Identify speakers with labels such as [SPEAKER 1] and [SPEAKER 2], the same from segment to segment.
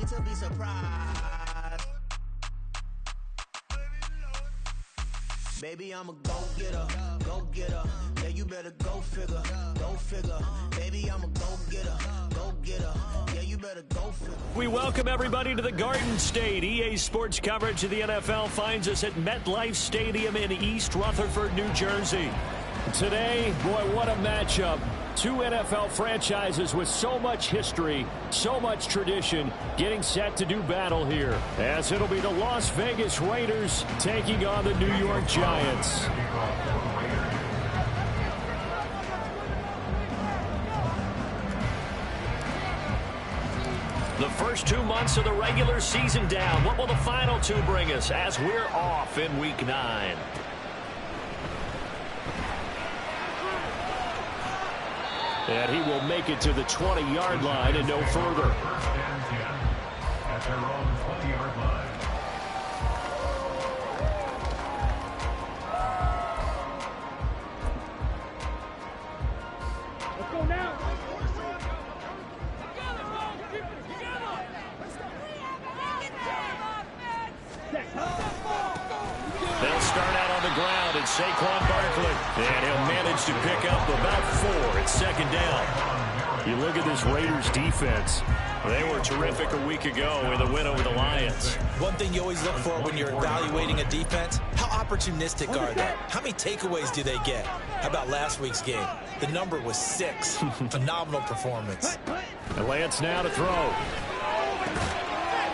[SPEAKER 1] to be surprised. Baby, I'm a go-getter, go-getter. Yeah, you better go figure, go figure. Baby, I'm a go-getter, go-getter. Yeah, you better go figure.
[SPEAKER 2] We welcome everybody to the Garden State. EA Sports coverage of the NFL finds us at MetLife Stadium in East Rutherford, New Jersey. Today, boy, what a matchup. Two NFL franchises with so much history, so much tradition, getting set to do battle here. As it'll be the Las Vegas Raiders taking on the New York Giants. The first 2 months of the regular season down. What will the final two bring us as we're off in Week 9? And he will make it to the 20-yard line and no further.
[SPEAKER 3] At their own 20-yard line.
[SPEAKER 4] Let's go now.
[SPEAKER 2] They'll start out on the ground and Saquon Barkley. And he'll manage to pick up about 4 at second down. You look at this Raiders defense. They were terrific a week ago in the win over the Lions.
[SPEAKER 5] One thing you always look for when you're evaluating a defense, how opportunistic are they? How many takeaways do they get? How about last week's game? The number was 6. Phenomenal performance.
[SPEAKER 2] And Lance now to throw.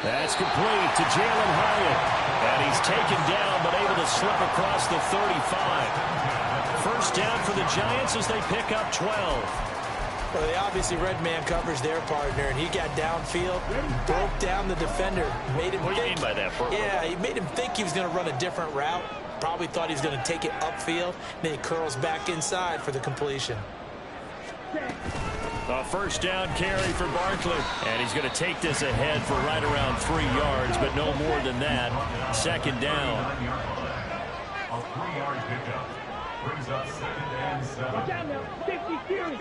[SPEAKER 2] That's complete to Jalen Hyatt. And he's taken down but able to slip across the 35. First down for the Giants as they pick up 12.
[SPEAKER 5] Well, they obviously read man coverage their partner, and he got downfield, broke down the defender, made him
[SPEAKER 2] What do you mean by that?
[SPEAKER 5] Yeah, he made him think he was going to run a different route. Probably thought he was going to take it upfield. Then he curls back inside for the completion.
[SPEAKER 2] A first down carry for Barkley. And he's going to take this ahead for right around 3 yards, but no more than that. Second down.
[SPEAKER 3] A 3-yard pickup brings up 2nd and 7.
[SPEAKER 4] Watch out now. Safety series.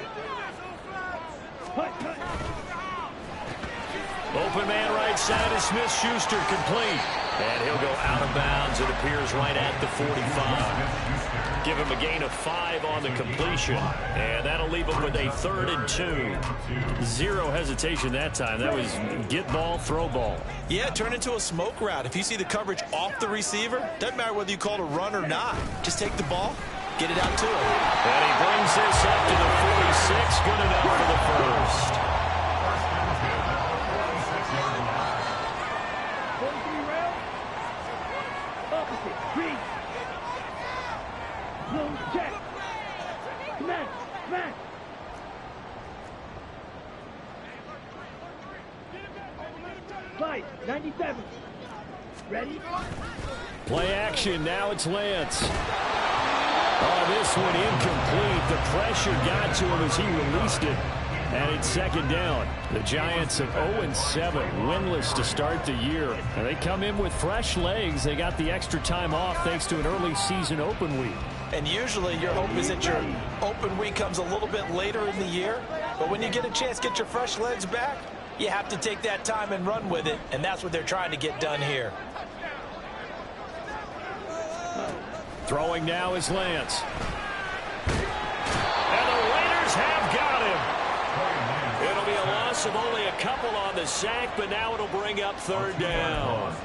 [SPEAKER 2] Open man right side is Smith-Schuster, complete. And he'll go out of bounds, it appears, right at the 45. Give him a gain of 5 on the completion. And that'll leave him with a 3rd and 2. Zero hesitation that time. That was get ball, throw ball.
[SPEAKER 5] Yeah, turn into a smoke route. If you see the coverage off the receiver, doesn't matter whether you call it a run or not. Just take the ball, get it out to him.
[SPEAKER 2] And he brings this up to the 46. Good enough for the first.
[SPEAKER 4] Check. Command. Command. Five. 97. Ready?
[SPEAKER 2] Play action. Now it's Lance. Oh, this one incomplete. The pressure got to him as he released it. And it's second down. The Giants at 0-7, winless to start the year. And they come in with fresh legs. They got the extra time off thanks to an early season open week.
[SPEAKER 5] And usually your hope is that your open week comes a little bit later in the year. But when you get a chance to get your fresh legs back, you have to take that time and run with it. And that's what they're trying to get done here.
[SPEAKER 2] Throwing now is Lance. And the Raiders have got him. It'll be a loss of only a couple on the sack, but now it'll bring up 3rd down.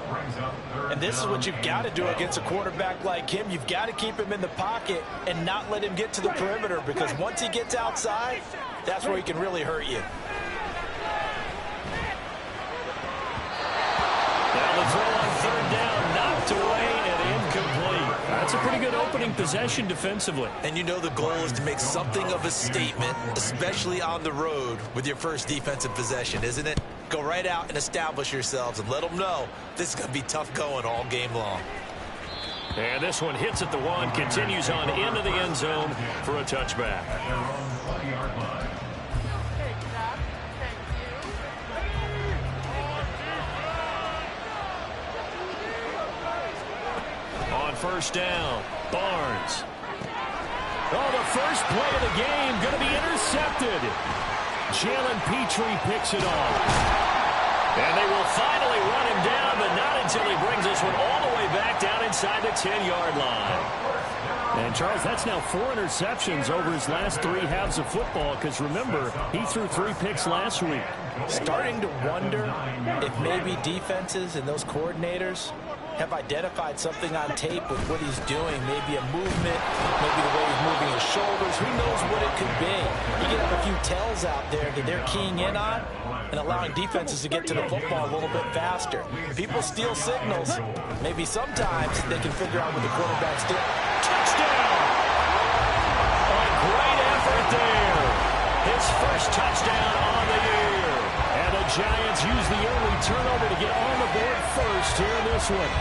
[SPEAKER 5] And this is what you've got to do against a quarterback like him. You've got to keep him in the pocket and not let him get to the perimeter, because once he gets outside, that's where he can really hurt you.
[SPEAKER 2] Now the throw on 3rd down, knocked away and incomplete. That's a pretty good opening possession defensively.
[SPEAKER 5] And you know the goal is to make something of a statement, especially on the road with your first defensive possession, isn't it? Go right out and establish yourselves and let them know this is going to be tough going all game long.
[SPEAKER 2] And this one hits at the 1, continues on into the end zone for a touchback. On first down, Barnes. Oh, the first play of the game going to be intercepted. Jalen Petrie picks it off. And they will finally run him down, but not until he brings this one all the way back down inside the 10-yard line.
[SPEAKER 6] And, Charles, that's now 4 interceptions over his last 3 halves of football because, remember, he threw 3 picks last week.
[SPEAKER 5] Starting to wonder if maybe defenses and those coordinators have identified something on tape with what he's doing. Maybe a movement, maybe the way he's moving his shoulders. Who knows what it could be? You get a few tells out there that they're keying in on and allowing defenses to get to the football a little bit faster. People steal signals. Maybe sometimes they can figure out what the quarterback's doing.
[SPEAKER 2] Touchdown! A great effort there. His first touchdown on the year. And the Giants use the early turnover to get on the board first here in this one.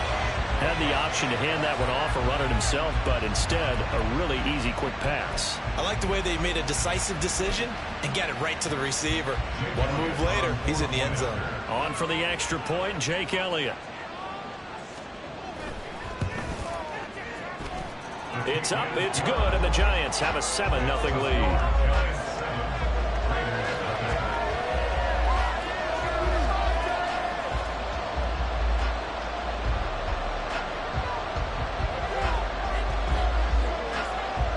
[SPEAKER 2] Had the option to hand that one off or run it himself, but instead, a really easy, quick pass.
[SPEAKER 5] I like the way they made a decisive decision and get it right to the receiver. One move later, he's in the end zone.
[SPEAKER 2] On for the extra point, Jake Elliott. It's up, it's good, and the Giants have a 7-0 lead.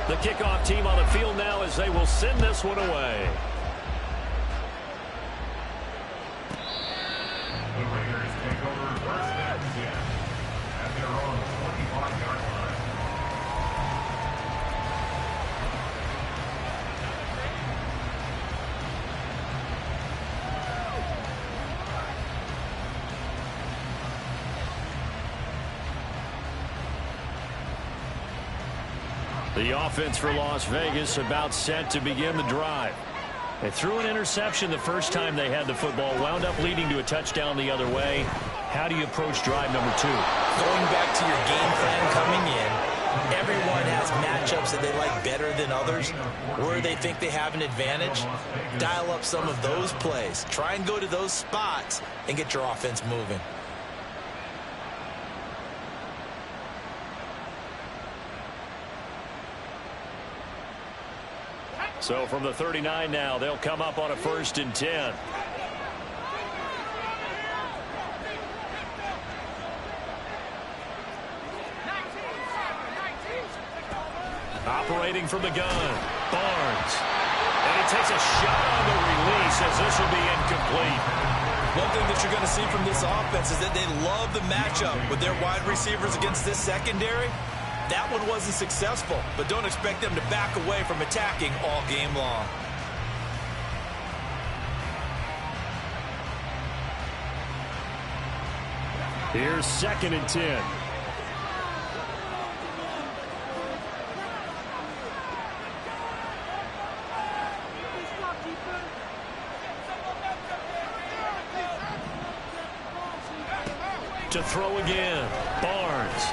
[SPEAKER 2] The kickoff team on the field now as they will send this one away.
[SPEAKER 3] The Raiders take over first and 10 at their own 25-yard line.
[SPEAKER 2] The offense for Las Vegas about set to begin the drive. They threw an interception the first time they had the football, wound up leading to a touchdown the other way. How do you approach drive number 2?
[SPEAKER 5] Going back to your game plan coming in, everyone has matchups that they like better than others, where they think they have an advantage. Dial up some of those plays. Try and go to those spots and get your offense moving.
[SPEAKER 2] So from the 39 now, they'll come up on a 1st and 10. Operating from the gun, Barnes. And he takes a shot on the release as this will be incomplete.
[SPEAKER 5] One thing that you're going to see from this offense is that they love the matchup with their wide receivers against this secondary. That one wasn't successful, but don't expect them to back away from attacking all game long.
[SPEAKER 2] Here's 2nd and 10. To throw again, Barnes.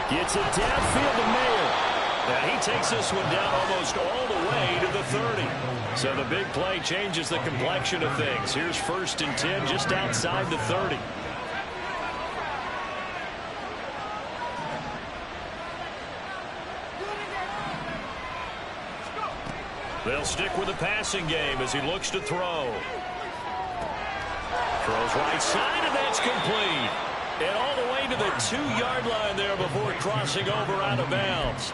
[SPEAKER 2] Gets it downfield to Mayer. And he takes this one down almost all the way to the 30. So the big play changes the complexion of things. Here's 1st and 10 just outside the 30. They'll stick with the passing game as he looks to throw. Throws right side, and that's complete. And all the way to the 2-yard line there before crossing over out of bounds.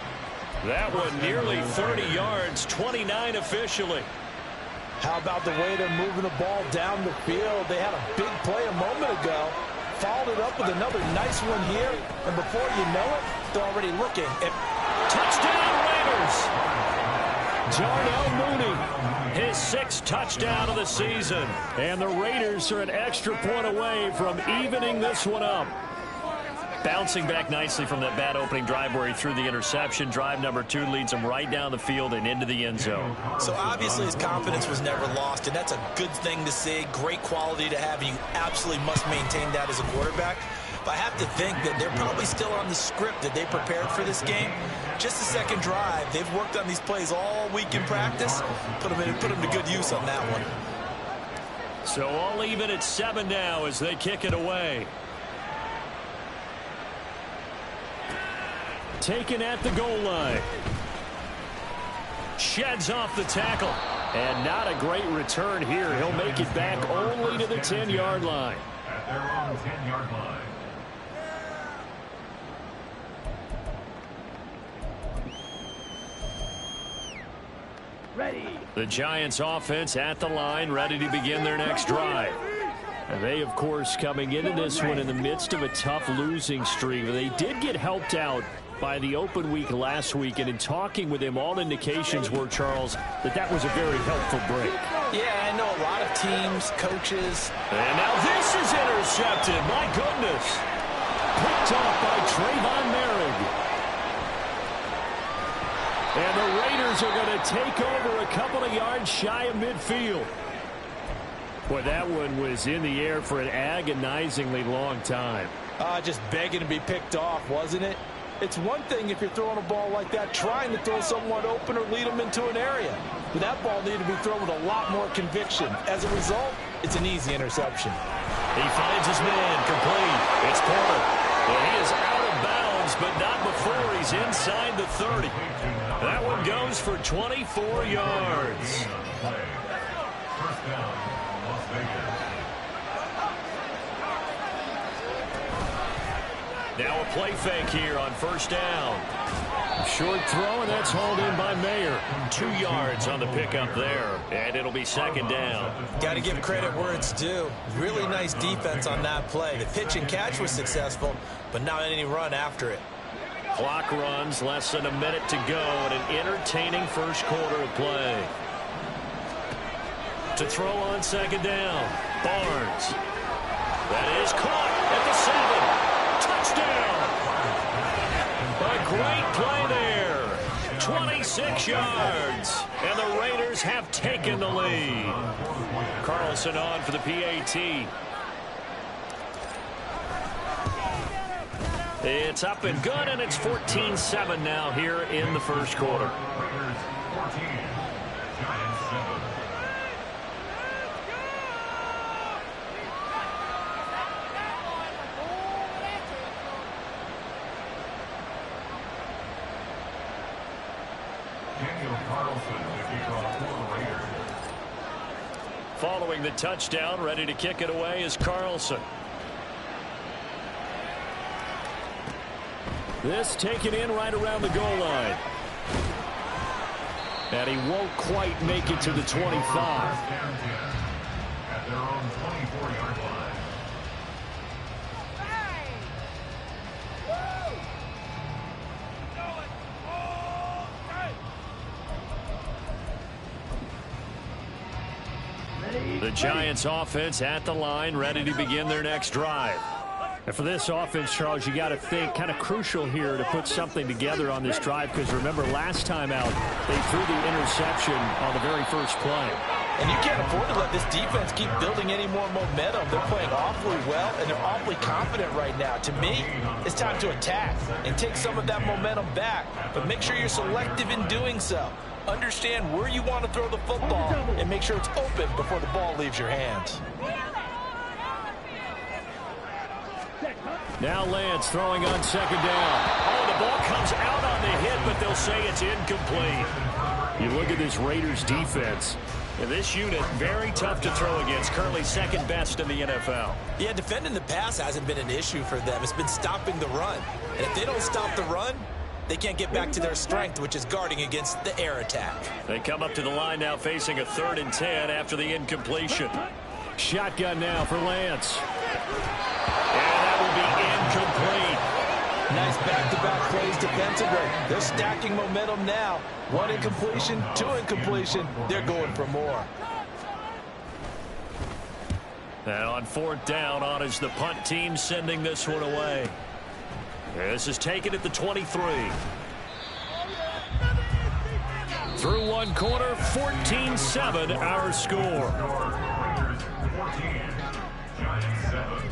[SPEAKER 2] That one nearly 30 yards, 29 officially.
[SPEAKER 5] How about the way they're moving the ball down the field? They had a big play a moment ago. Followed it up with another nice one here. And before you know it, they're already looking at
[SPEAKER 2] touchdown Raiders. Darnell Mooney, his 6th touchdown of the season. And the Raiders are an extra point away from evening this one up. Bouncing back nicely from that bad opening drive where he threw the interception. Drive number 2 leads him right down the field and into the end zone.
[SPEAKER 5] So obviously his confidence was never lost, and that's a good thing to see. Great quality to have, and you absolutely must maintain that as a quarterback. But I have to think that they're probably still on the script that they prepared for this game. Just the 2nd drive. They've worked on these plays all week in practice. Put them to good use on that one.
[SPEAKER 2] So all even at 7 now as they kick it away. Taken at the goal line. Sheds off the tackle. And not a great return here. He'll make it back only to the 10-yard line.
[SPEAKER 3] At their own 10-yard line.
[SPEAKER 4] Ready.
[SPEAKER 2] The Giants offense at the line, ready to begin their next drive. And they, of course, coming into this one in the midst of a tough losing streak. They did get helped out by the open week last week, and in talking with him, all indications were, Charles, that was a very helpful break.
[SPEAKER 5] Yeah, I know a lot of teams, coaches.
[SPEAKER 2] And now this is intercepted. My goodness. Picked off by Trayvon Merrick. And the Raiders are going to take over a couple of yards shy of midfield. Boy, that one was in the air for an agonizingly long time.
[SPEAKER 5] Just begging to be picked off, wasn't it? It's one thing if you're throwing a ball like that, trying to throw someone open or lead them into an area. But that ball needed to be thrown with a lot more conviction. As a result, it's an easy interception.
[SPEAKER 2] He finds his man, complete. It's Porter. Well, he is out of bounds, but not before he's inside the 30. That one goes for 24 yards.
[SPEAKER 3] First down, Las Vegas.
[SPEAKER 2] Now a play fake here on first down. Short throw, and that's hauled in by Mayer. 2 yards on the pickup there, and it'll be second down.
[SPEAKER 5] Got to give credit where it's due. Really nice defense on that play. The pitch and catch was successful, but not any run after it.
[SPEAKER 2] Clock runs, less than a minute to go, and an entertaining first quarter of play. To throw on second down, Barnes. That is caught at the 7. Touchdown! A great play there. 26 yards, and the Raiders have taken the lead. Carlson on for the PAT. It's up and good, and it's 14-7 now here in the first quarter.
[SPEAKER 3] Raiders 14, Giants 7. Daniel Carlson to kick off for the Raiders.
[SPEAKER 2] Following the touchdown, ready to kick it away is Carlson. This taken in right around the goal line. And he won't quite make it to the 25.
[SPEAKER 3] First down 10 at their own 24-yard line.
[SPEAKER 2] The Giants offense at the line, ready to begin their next drive. And for this offense, Charles, you got to think kind of crucial here to put something together on this drive, because remember last time out they threw the interception on the very first play.
[SPEAKER 5] And you can't afford to let this defense keep building any more momentum. They're playing awfully well, and they're awfully confident right now. To me, it's time to attack and take some of that momentum back. But make sure you're selective in doing so. Understand where you want to throw the football and make sure it's open before the ball leaves your hands.
[SPEAKER 2] Now Lance throwing on second down. Oh, the ball comes out on the hit, but they'll say it's incomplete. You look at this Raiders defense. And this unit, very tough to throw against, currently second best in the NFL.
[SPEAKER 5] Yeah, defending the pass hasn't been an issue for them. It's been stopping the run. And if they don't stop the run, they can't get back to their strength, which is guarding against the air attack.
[SPEAKER 2] They come up to the line now facing a 3rd and 10 after the incompletion. Shotgun now for Lance. And that will be incomplete.
[SPEAKER 5] Nice back-to-back plays defensively. They're stacking momentum now. 1 incompletion, 2 incompletion. They're going for more.
[SPEAKER 2] And on 4th down, on is the punt team sending this one away. This is taken at the 23. Through one quarter, 14-7 our score.
[SPEAKER 3] Raiders 14, Giants 7.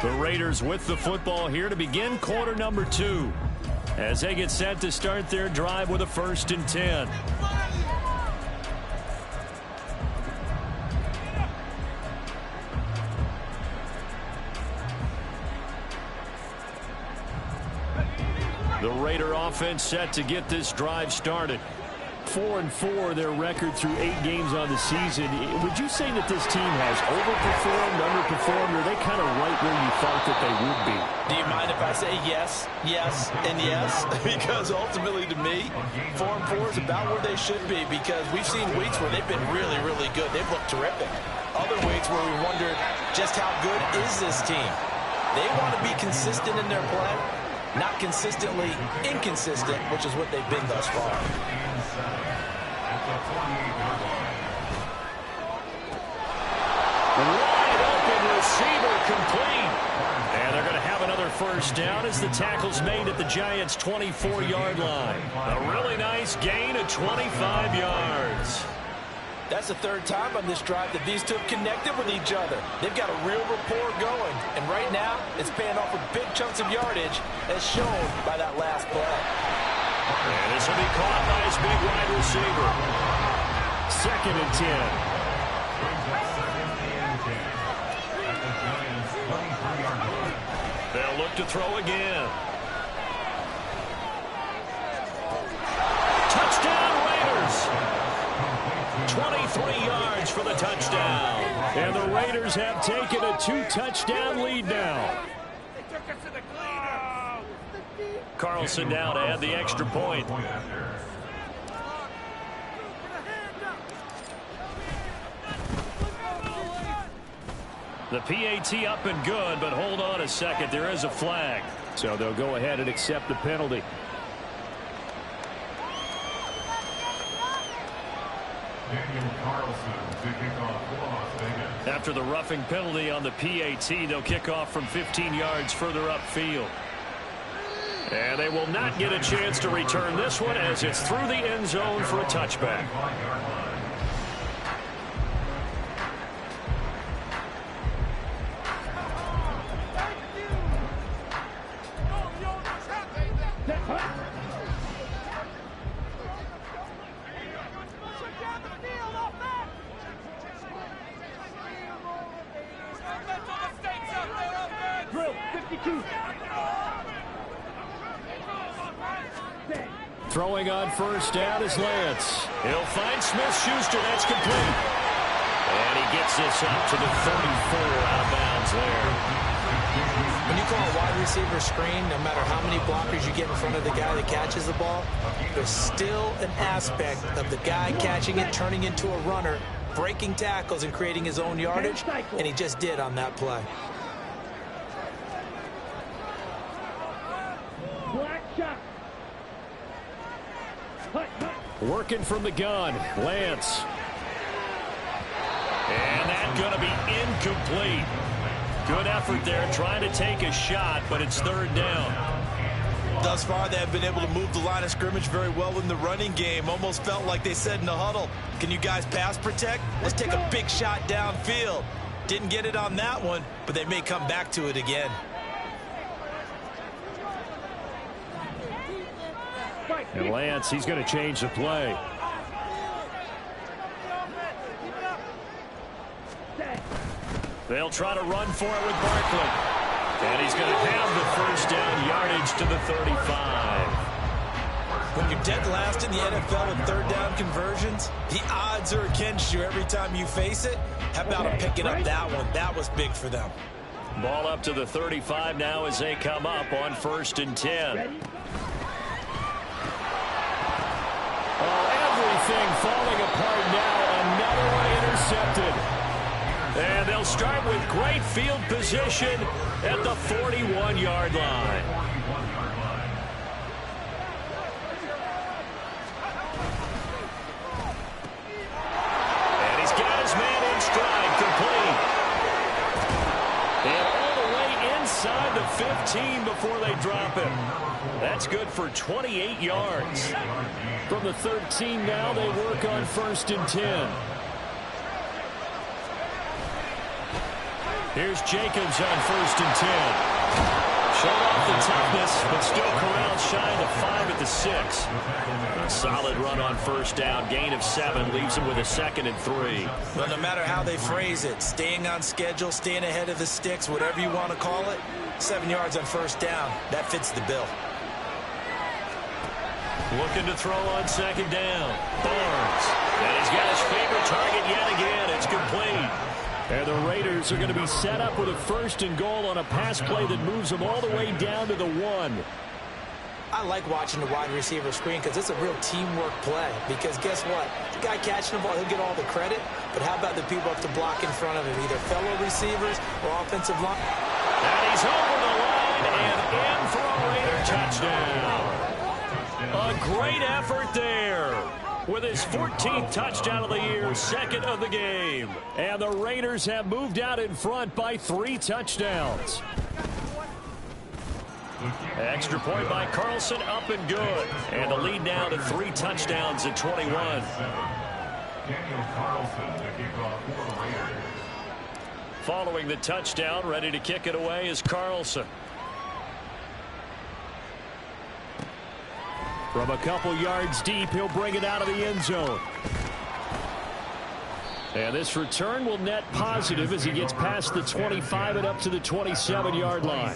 [SPEAKER 2] The Raiders with the football here to begin quarter number 2 as they get set to start their drive with a 1st and 10. The Raider offense set to get this drive started.
[SPEAKER 6] 4-4, their record through 8 games on the season. Would you say that this team has overperformed, underperformed, or are they kind of right where you thought that they would be?
[SPEAKER 5] Do you mind if I say yes, yes, and yes? Because ultimately, to me, 4-4 is about where they should be, because we've seen weeks where they've been really, really good. They've looked terrific. Other weeks where we wondered just how good is this team. They want to be consistent in their play, not consistently inconsistent, which is what they've been thus far.
[SPEAKER 2] Wide open receiver complete. And they're going to have another first down as the tackle's made at the Giants' 24-yard line. A really nice gain of 25 yards.
[SPEAKER 5] That's the third time on this drive that these two have connected with each other. They've got a real rapport going. And right now, it's paying off with big chunks of yardage, as shown by that last play.
[SPEAKER 2] And this will be caught by his big wide receiver.
[SPEAKER 6] 2nd and 10.
[SPEAKER 2] They'll look to throw again. Touchdown, Raiders! 23 yards for the touchdown.
[SPEAKER 6] And the Raiders have taken a 2-touchdown lead now.
[SPEAKER 2] Carlson now to add the extra point. The PAT up and good, but hold on a second. There is a flag.
[SPEAKER 6] So they'll go ahead and accept the penalty.
[SPEAKER 2] After the roughing penalty on the PAT, they'll kick off from 15 yards further upfield. And they will not get a chance to return this one as it's through the end zone for a touchback.
[SPEAKER 4] Drill, 52.
[SPEAKER 6] Throwing on first down is Lance.
[SPEAKER 2] He'll find Smith-Schuster. That's complete. And he gets this up to the 34 out of bounds there.
[SPEAKER 5] When you call a wide receiver screen, no matter how many blockers you get in front of the guy that catches the ball, there's still an aspect of the guy catching it, turning into a runner, breaking tackles and creating his own yardage, and he just did on that play.
[SPEAKER 4] Black shot.
[SPEAKER 6] Working from the gun, Lance.
[SPEAKER 2] And that's going to be incomplete. Good effort there trying to take a shot, but it's 3rd down.
[SPEAKER 5] Thus far, they have been able to move the line of scrimmage very well in the running game. Almost felt like they said in the huddle, can you guys pass protect? Let's take a big shot downfield. Didn't get it on that one, but they may come back to it again.
[SPEAKER 6] And Lance, he's going to change the play.
[SPEAKER 2] They'll try to run for it with Barkley. And he's going to have the first down yardage to the 35.
[SPEAKER 5] When you're dead last in the NFL with 3rd down conversions, the odds are against you every time you face it. How about him picking up that one? That was big for them.
[SPEAKER 2] Ball up to the 35 now as they come up on 1st and 10.
[SPEAKER 6] Everything falling apart now. Another one intercepted.
[SPEAKER 2] And they'll start with great field position at the 41-yard line. And he's got his man in stride, complete. And all the way inside the 15 before they drop him. That's good for 28 yards.
[SPEAKER 6] From the 13 now, they work on 1st and 10.
[SPEAKER 2] Here's Jacobs on 1st and 10. Showed off the toughness, but still corralled shy of 5 at the 6. Solid run on 1st down. Gain of 7 leaves him with a 2nd and 3.
[SPEAKER 5] Well, no matter how they phrase it, staying on schedule, staying ahead of the sticks, whatever you want to call it, 7 yards on 1st down. That fits the bill.
[SPEAKER 2] Looking to throw on second down. Barnes. And he's got his favorite target yet again. It's complete. And the Raiders are going to be set up with a 1st and goal on a pass play that moves them all the way down to the 1.
[SPEAKER 5] I like watching the wide receiver screen because it's a real teamwork play. Because guess what? The guy catching the ball, he'll get all the credit. But how about the people up to block in front of him, either fellow receivers or offensive line?
[SPEAKER 2] And he's over the line and in for a Raider touchdown. A great effort there. With his 14th touchdown of the year, 2nd of the game. And the Raiders have moved out in front by 3 touchdowns. Extra point by Carlson, up and good. And the lead now to 3 touchdowns at 21. Following the touchdown, ready to kick it away is Carlson. From a couple yards deep, he'll bring it out of the end zone. And this return will net positive as he gets past the 25 and up to the 27-yard line.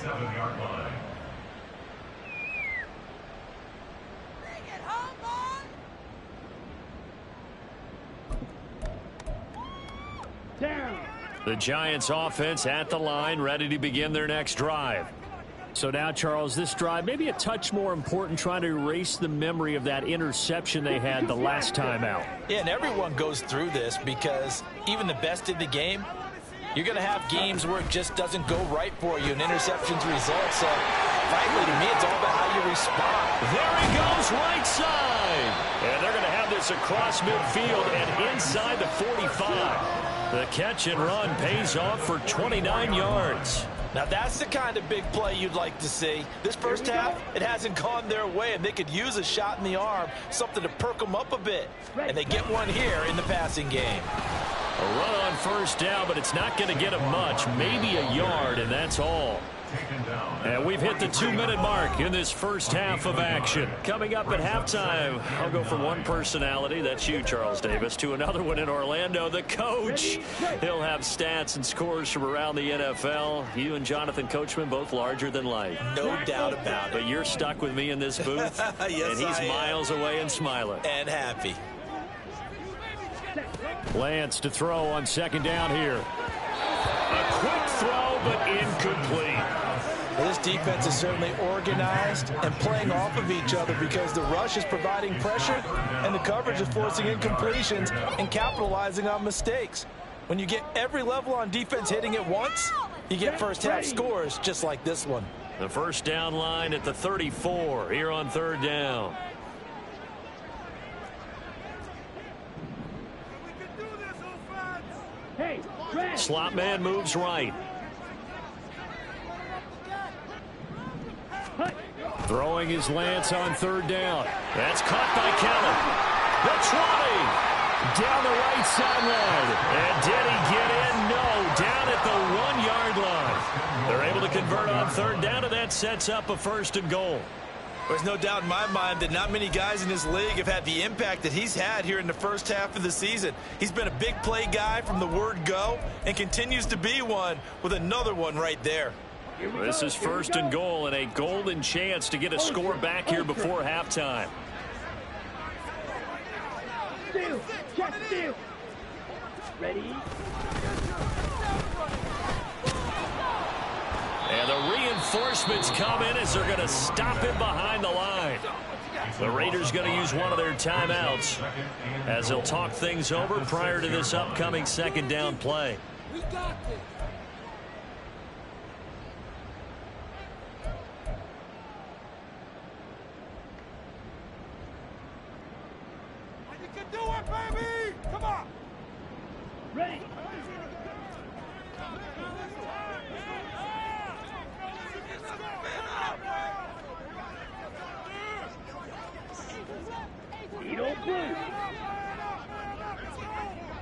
[SPEAKER 2] The Giants offense at the line, ready to begin their next drive. So now, Charles, this drive maybe a touch more important, trying to erase the memory of that interception they had the last time out.
[SPEAKER 5] Yeah, and everyone goes through this because even the best in the game, you're going to have games where it just doesn't go right for you and interceptions result. So, frankly, to me, it's all about how you respond.
[SPEAKER 2] There he goes, right side. And they're going to have this across midfield and inside the 45. The catch and run pays off for 29 yards.
[SPEAKER 5] Now, that's the kind of big play you'd like to see. This first half, it hasn't gone their way, and they could use a shot in the arm, something to perk them up a bit. And they get one here in the passing game.
[SPEAKER 2] A run on first down, but it's not going to get them much. Maybe a yard, and that's all. And we've hit the 2-minute mark in this first half of action. Coming up at halftime, I'll go from one personality, that's you, Charles Davis, to another one in Orlando, the coach. He'll have stats and scores from around the NFL. You and Jonathan Coachman, both larger than life.
[SPEAKER 5] No doubt about it.
[SPEAKER 2] But you're stuck with me in this booth,
[SPEAKER 5] yes,
[SPEAKER 2] and he's miles away and smiling.
[SPEAKER 5] And happy.
[SPEAKER 2] Lance to throw on second down here. A quick throw, but incomplete.
[SPEAKER 5] Well, this defense is certainly organized and playing off of each other because the rush is providing pressure and the coverage is forcing incompletions and capitalizing on mistakes. When you get every level on defense hitting at once, you get first half scores just like this one.
[SPEAKER 2] The first down line at the 34 here on third down. Slot man moves right. Throwing his Lance on third down. That's caught by Kellen. The 20. Down the right sideline. And did he get in? No. Down at the 1-yard line. They're able to convert on third down, and that sets up a 1st and goal.
[SPEAKER 5] There's no doubt in my mind that not many guys in this league have had the impact that he's had here in the first half of the season. He's been a big play guy from the word go and continues to be one with another one right there.
[SPEAKER 2] This is 1st and goal and a golden chance to get a score back here before halftime.
[SPEAKER 4] Steal, check steal. Ready?
[SPEAKER 2] And the reinforcements come in as they're going to stop him behind the line. The Raiders going to use one of their timeouts as they'll talk things over prior to this upcoming second down play.
[SPEAKER 7] We got this. You can do it, baby! Come on!
[SPEAKER 4] Ready? Edo Blue.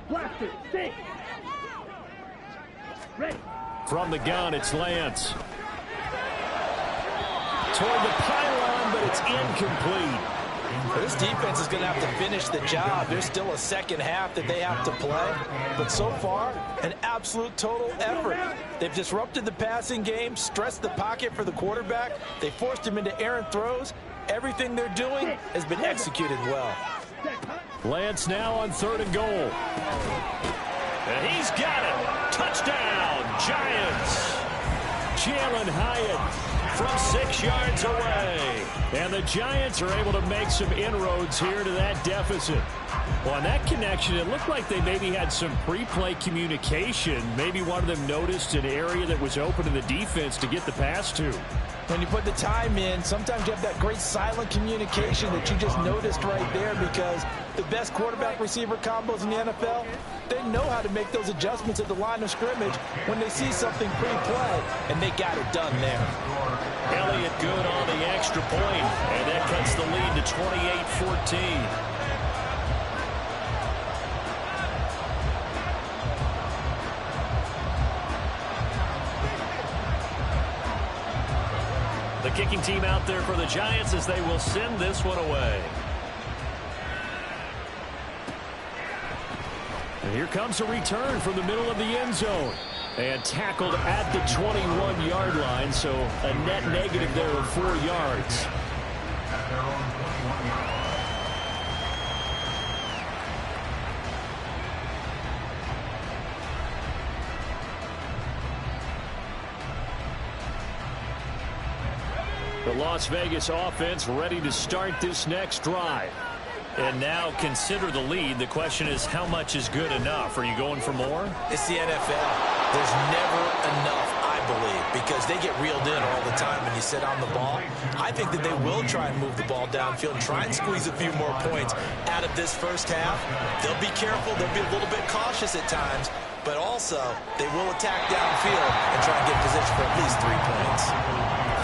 [SPEAKER 4] Blaster, stay. Ready.
[SPEAKER 2] From the gun, it's Lance. Toward the pylon, but it's incomplete.
[SPEAKER 5] This defense is going to have to finish the job. There's still a second half that they have to play. But so far, an absolute total effort. They've disrupted the passing game, stressed the pocket for the quarterback. They forced him into errant throws, Everything they're doing has been executed well.
[SPEAKER 2] Lance now on 3rd and goal. And he's got it. Touchdown, Giants. Jalen Hyatt from 6 yards away. And the Giants are able to make some inroads here to that deficit. Well, on that connection, it looked like they maybe had some pre-play communication. Maybe one of them noticed an area that was open in the defense to get the pass to.
[SPEAKER 8] When you put the time in, sometimes you have that great silent communication that you just noticed right there, because the best quarterback-receiver combos in the NFL, they know how to make those adjustments at the line of scrimmage when they see something pre-play, and they got it done there.
[SPEAKER 2] Elliott good on the extra point, and that cuts the lead to 28-14. The kicking team out there for the Giants as they will send this one away. And here comes a return from the middle of the end zone. And tackled at the 21-yard line, so a net negative there of 4 yards. The Las Vegas offense ready to start this next drive. And now consider the lead. The question is, how much is good enough? Are you going for more?
[SPEAKER 5] It's the NFL. There's never enough, I believe, because they get reeled in all the time when you sit on the ball. I think that they will try and move the ball downfield and try and squeeze a few more points out of this first half. They'll be careful. They'll be a little bit cautious at times, but also they will attack downfield and try and get position for at least 3 points.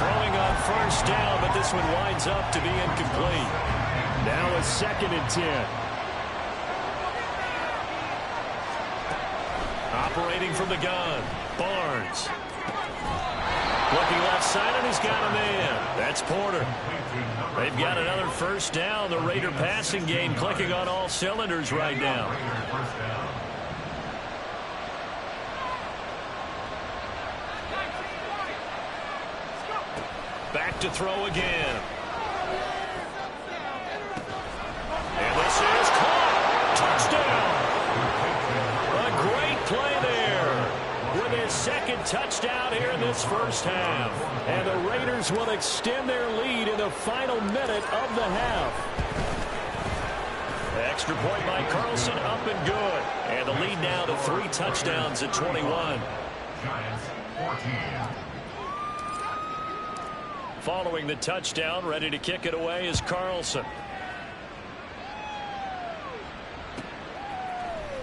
[SPEAKER 2] Throwing on first down, but this one winds up to be incomplete. Now a 2nd and 10. Operating from the gun, Barnes. Looking left side, and he's got a man. That's Porter. They've got another first down. The Raider passing game clicking on all cylinders right now. Back to throw again. And this is caught. Touchdown. A great play there with his 2nd touchdown here in this first half. And the Raiders will extend their lead in the final minute of the half. Extra point by Carlson, up and good. And the lead now to 3 touchdowns at 21.
[SPEAKER 3] Giants 14.
[SPEAKER 2] Following the touchdown, ready to kick it away is Carlson.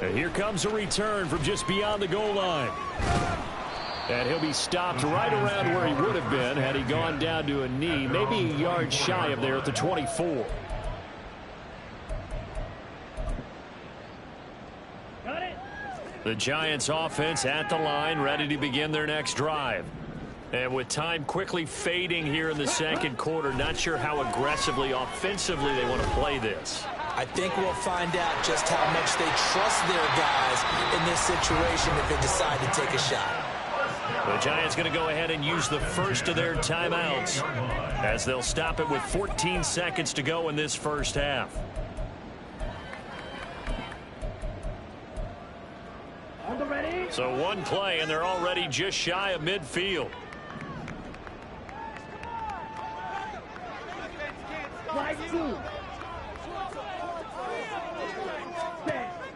[SPEAKER 2] And here comes a return from just beyond the goal line. And he'll be stopped right around where he would have been had he gone down to a knee, maybe a yard shy of there at the 24. The Giants offense at the line, ready to begin their next drive. And with time quickly fading here in the 2nd quarter, not sure how aggressively, offensively they want to play this.
[SPEAKER 5] I think we'll find out just how much they trust their guys in this situation if they decide to take a shot.
[SPEAKER 2] The Giants going to go ahead and use the first of their timeouts as they'll stop it with 14 seconds to go in this first half. So one play, and they're already just shy of midfield.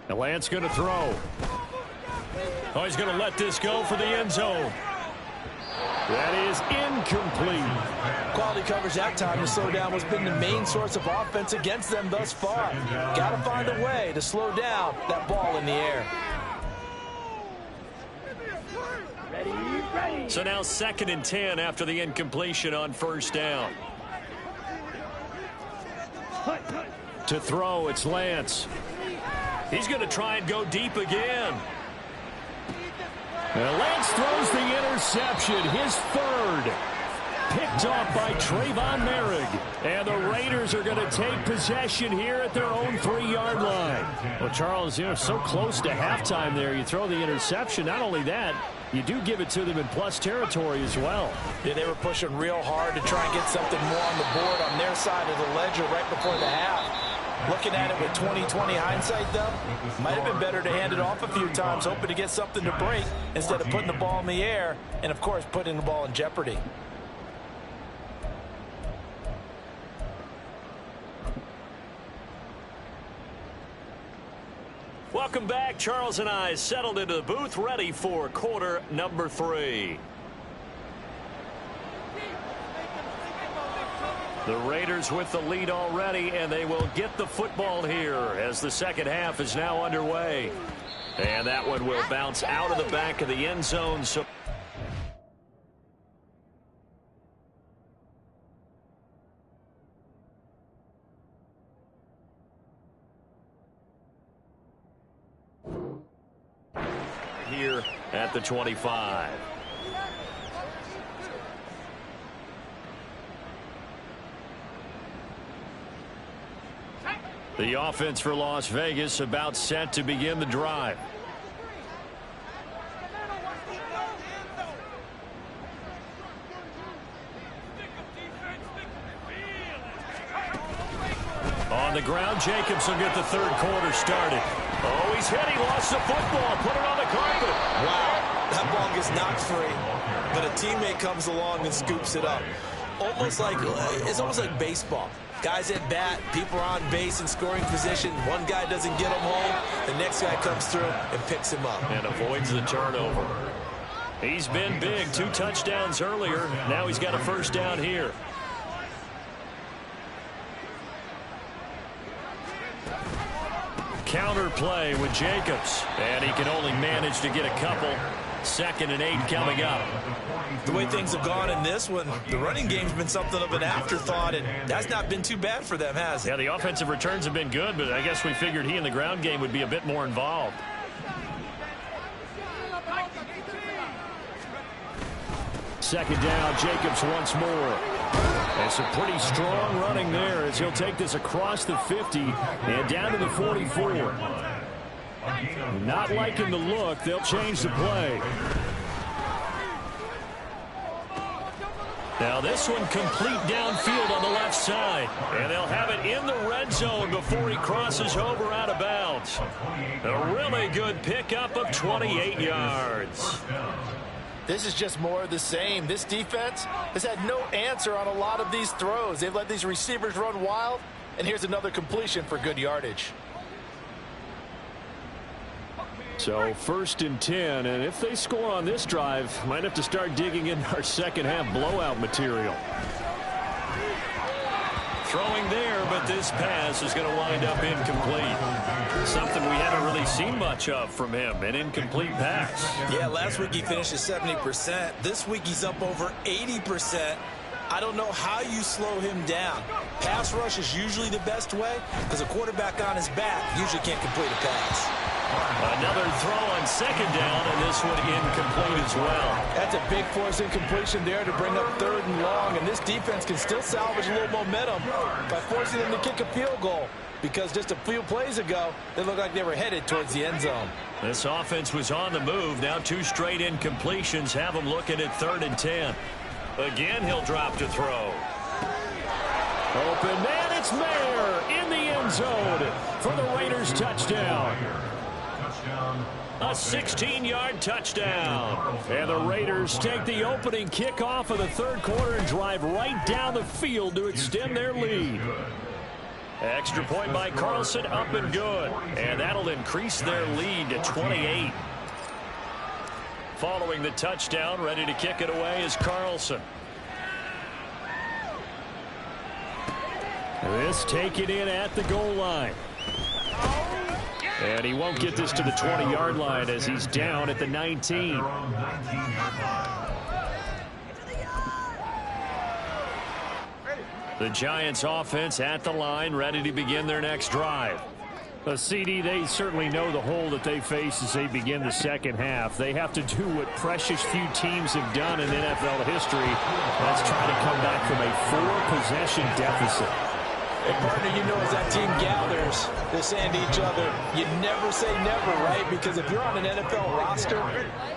[SPEAKER 2] And Lance going to throw. Oh, he's going to let this go for the end zone. That is incomplete.
[SPEAKER 8] Quality coverage that time to slow down has been the main source of offense against them thus far. Got to find a way to slow down that ball in the air.
[SPEAKER 2] So now 2nd and 10 after the incompletion on first down. To throw, it's Lance. He's going to try and go deep again. And Lance throws the interception, his 3rd. picked off by Trayvon Merrick. And the Raiders are going to take possession here at their own 3-yard line. Well, Charles, so close to halftime there. You throw the interception. Not only that, you do give it to them in plus territory as well.
[SPEAKER 8] Yeah, they were pushing real hard to try and get something more on the board on their side of the ledger right before the half. Looking at it with 20/20 hindsight, though, might have been better to hand it off a few times, hoping to get something to break instead of putting the ball in the air and, of course, putting the ball in jeopardy.
[SPEAKER 2] Welcome back. Charles and I settled into the booth, ready for quarter number 3. The Raiders with the lead already, and they will get the football here as the second half is now underway. And that one will bounce out of the back of the end zone. So here at the 25. The offense for Las Vegas about set to begin the drive. On the ground, Jacobs will get the third quarter started. Oh, he's hit. He lost the football. Put it on the carpet.
[SPEAKER 5] Wow, that ball gets knocked free, but a teammate comes along and scoops it up. It's almost like baseball. Guys at bat, people are on base in scoring position. One guy doesn't get him home. The next guy comes through and picks him up.
[SPEAKER 2] And avoids the turnover. He's been big. 2 touchdowns earlier. Now he's got a first down here. Counter play with Jacobs. And he can only manage to get a couple. 2nd and 8 coming up.
[SPEAKER 5] The way things have gone in this one, the running game's been something of an afterthought, and that's not been too bad for them, has it?
[SPEAKER 2] Yeah, the offensive returns have been good, but I guess we figured he in the ground game would be a bit more involved. Second down, Jacobs once more. And some pretty strong running there as he'll take this across the 50 and down to the 44. Not liking the look. They'll change the play. Now this one complete downfield on the left side. And they'll have it in the red zone before he crosses over out of bounds. A really good pickup of 28 yards.
[SPEAKER 8] This is just more of the same. This defense has had no answer on a lot of these throws. They've let these receivers run wild. And here's another completion for good yardage.
[SPEAKER 2] So 1st and 10, and if they score on this drive, might have to start digging in our second half blowout material. Throwing there, but this pass is going to wind up incomplete. Something we haven't really seen much of from him, an incomplete pass.
[SPEAKER 5] Yeah, last week he finished at 70%. This week he's up over 80%. I don't know how you slow him down. Pass rush is usually the best way because a quarterback on his back usually can't complete a pass.
[SPEAKER 2] Another throw on 2nd down, and this one incomplete as well.
[SPEAKER 8] That's a big force incompletion there to bring up 3rd and long, and this defense can still salvage a little momentum by forcing them to kick a field goal because just a few plays ago, they looked like they were headed towards the end zone.
[SPEAKER 2] This offense was on the move. Now 2 straight incompletions have them looking at 3rd and 10. Again, he'll drop to throw. Open, and it's Mayer in the end zone for the Raiders touchdown. A 16-yard touchdown. And the Raiders take the opening kickoff of the 3rd quarter and drive right down the field to extend their lead. Extra point by Carlson, up and good. And that'll increase their lead to 28. Following the touchdown, ready to kick it away is Carlson. This taken in at the goal line. And he won't get this to the 20-yard line as he's down at the 19. The Giants offense at the line, ready to begin their next drive. CD, they certainly know the hole that they face as they begin the second half. They have to do what precious few teams have done in NFL history. That's try to come back from a 4-possession deficit.
[SPEAKER 8] And partner, you know, as that team gathers, they're saying to each other, you never say never, right? Because if you're on an NFL roster,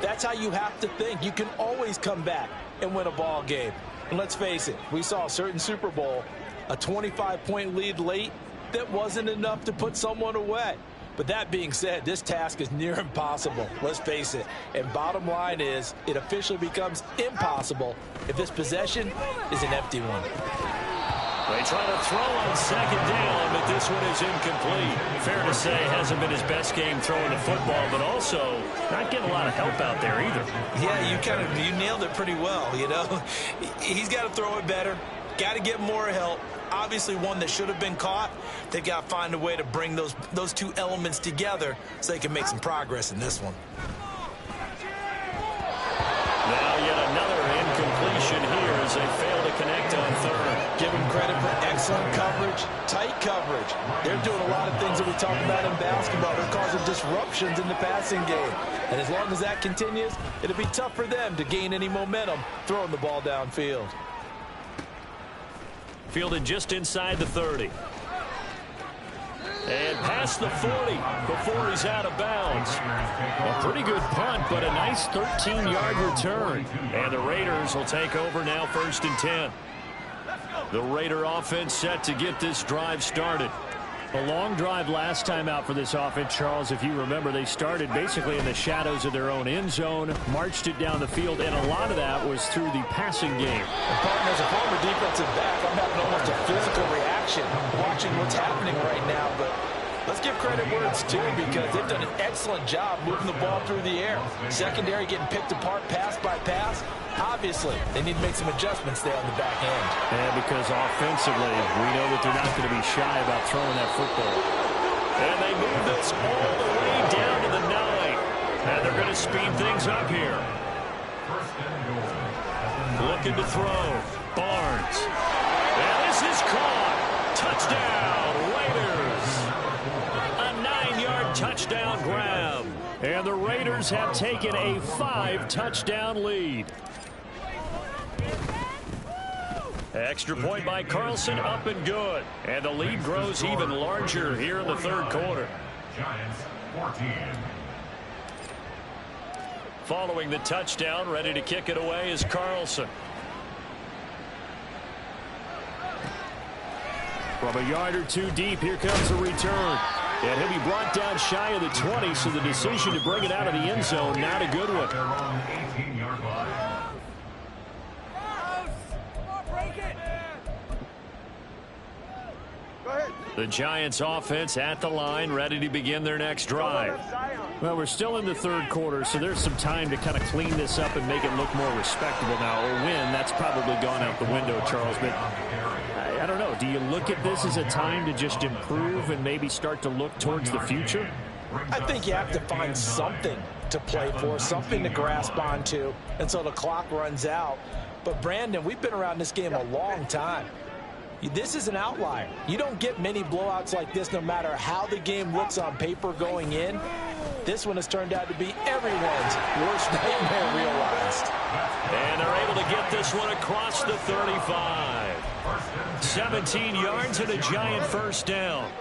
[SPEAKER 8] that's how you have to think. You can always come back and win a ball game. And let's face it, we saw a certain Super Bowl, a 25-point lead late, that wasn't enough to put someone away. But that being said, this task is near impossible. Let's face it. And bottom line is, it officially becomes impossible if this possession is an empty one.
[SPEAKER 2] They try to throw on second down, but this one is incomplete. Fair to say, hasn't been his best game throwing the football, but also not getting a lot of help out there either.
[SPEAKER 5] Yeah, you nailed it pretty well, you know. He's got to throw it better, got to get more help. Obviously one that should have been caught. They've got to find a way to bring those two elements together so they can make some progress in this one.
[SPEAKER 2] Now yet another incompletion here as they fail to connect on third.
[SPEAKER 8] Give them credit for excellent coverage, tight coverage. They're doing a lot of things that we talk about in basketball. They're causing disruptions in the passing game. And as long as that continues, it'll be tough for them to gain any momentum throwing the ball downfield.
[SPEAKER 2] Fielded just inside the 30. And past the 40 before he's out of bounds. A pretty good punt, but a nice 13-yard return. And the Raiders will take over now 1st and 10. The Raider offense set to get this drive started. A long drive last time out for this offense, Charles. If you remember, they started basically in the shadows of their own end zone, marched it down the field, and a lot of that was through the passing game.
[SPEAKER 8] And partner, as a former defensive back, I'm having almost a physical reaction watching what's happening right now. But let's give credit where it's due because they've done an excellent job moving the ball through the air. Secondary getting picked apart pass by pass. Obviously, they need to make some adjustments there on the back end.
[SPEAKER 2] And because offensively, we know that they're not going to be shy about throwing that football. And they move this all the way down to the 9. And they're going to speed things up here. Looking to throw. Barnes. And this is caught. Touchdown, Raiders. A 9-yard touchdown grab. And the Raiders have taken a 5-touchdown lead. Extra point by Carlson, up and good. And the lead grows even larger here in the third quarter.
[SPEAKER 3] Giants 14.
[SPEAKER 2] Following the touchdown, ready to kick it away is Carlson. From a yard or two deep, here comes the return. And he'll be brought down shy of the 20, so the decision to bring it out of the end zone, not a good one.
[SPEAKER 3] Their own 18-yard line.
[SPEAKER 2] The Giants offense at the line, ready to begin their next drive. Well, we're still in the third quarter, so there's some time to kind of clean this up and make it look more respectable now. Or win, that's probably gone out the window, Charles. But I don't know. Do you look at this as a time to just improve and maybe start to look towards the future?
[SPEAKER 8] I think you have to find something to play for, something to grasp onto until the clock runs out. But, Brandon, we've been around this game a long time. This is an outlier. You don't get many blowouts like this no matter how the game looks on paper going in. This one has turned out to be everyone's worst nightmare realized.
[SPEAKER 2] And they're able to get this one across the 35. 17 yards and a Giant first down.